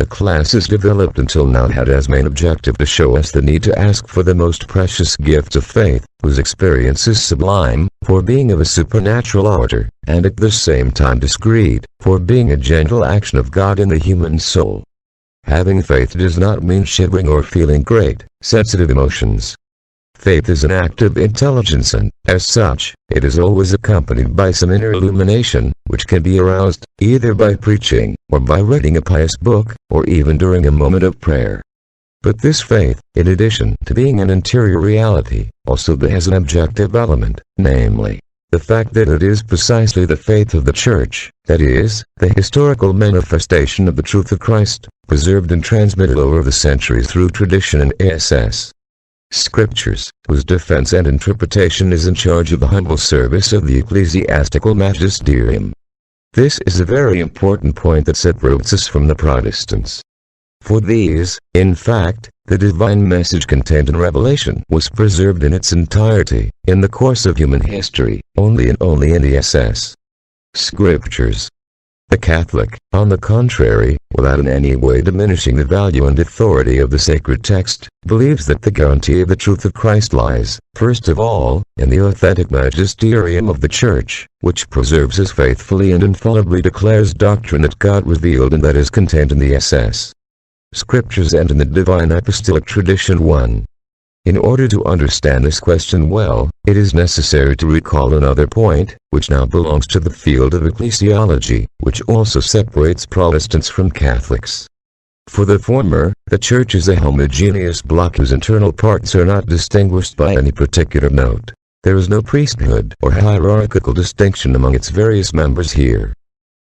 the classes developed until now had as main objective to show us the need to ask for the most precious gift of faith, whose experience is sublime, for being of a supernatural order, and at the same time discreet, for being a gentle action of God in the human soul. Having faith does not mean shivering or feeling great, sensitive emotions. Faith is an act of intelligence and, as such, it is always accompanied by some inner illumination, which can be aroused, either by preaching, or by reading a pious book, or even during a moment of prayer. But this faith, in addition to being an interior reality, also has an objective element, namely, the fact that it is precisely the faith of the Church, that is, the historical manifestation of the truth of Christ, preserved and transmitted over the centuries through tradition and Scriptures, whose defense and interpretation is in charge of the humble service of the ecclesiastical Magisterium. This is a very important point that separates us from the Protestants. For these, in fact, the divine message contained in Revelation was preserved in its entirety, in the course of human history, only in the Scriptures. The Catholic, on the contrary, without in any way diminishing the value and authority of the sacred text, believes that the guarantee of the truth of Christ lies, first of all, in the authentic magisterium of the Church, which preserves as faithfully and infallibly declares doctrine that God revealed and that is contained in the Scriptures and in the divine apostolic tradition. 1. In order to understand this question well, it is necessary to recall another point, which now belongs to the field of ecclesiology, which also separates Protestants from Catholics. For the former, the Church is a homogeneous block whose internal parts are not distinguished by any particular note. There is no priesthood or hierarchical distinction among its various members here.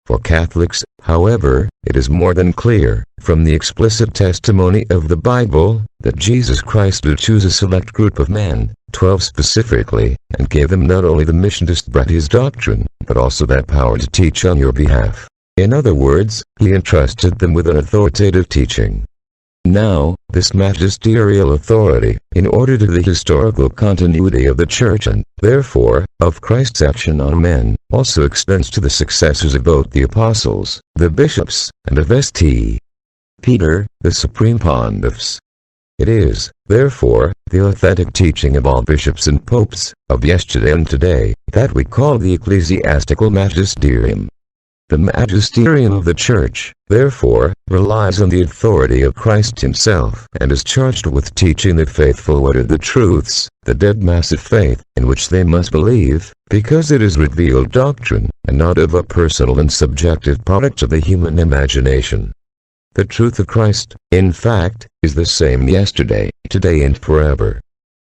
For Catholics, however, it is more than clear, from the explicit testimony of the Bible, that Jesus Christ did choose a select group of men, 12 specifically, and gave them not only the mission to spread his doctrine, but also that power to teach on your behalf. In other words, he entrusted them with an authoritative teaching. Now, this magisterial authority, in order to the historical continuity of the Church and, therefore, of Christ's action on men, also extends to the successors of both the apostles, the bishops, and of St. Peter, the supreme pontiffs. It is, therefore, the authentic teaching of all bishops and popes, of yesterday and today, that we call the ecclesiastical magisterium. The magisterium of the Church, therefore, relies on the authority of Christ himself and is charged with teaching the faithful what are the truths, the dogmas of faith, in which they must believe, because it is revealed doctrine, and not of a personal and subjective product of the human imagination. The truth of Christ, in fact, is the same yesterday, today and forever.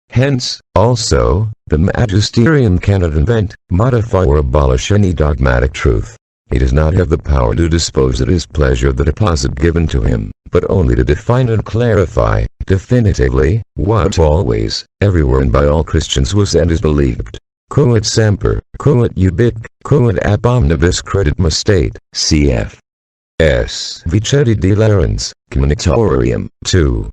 Hence, also, the magisterium cannot invent, modify or abolish any dogmatic truth. He does not have the power to dispose at his pleasure of the deposit given to him, but only to define and clarify, definitively, what always, everywhere and by all Christians was and is believed. Quod semper, quod ubique, quod ab omnibus creditum state, cf. S. Vicenti de Laurens, Comunitorium, 2.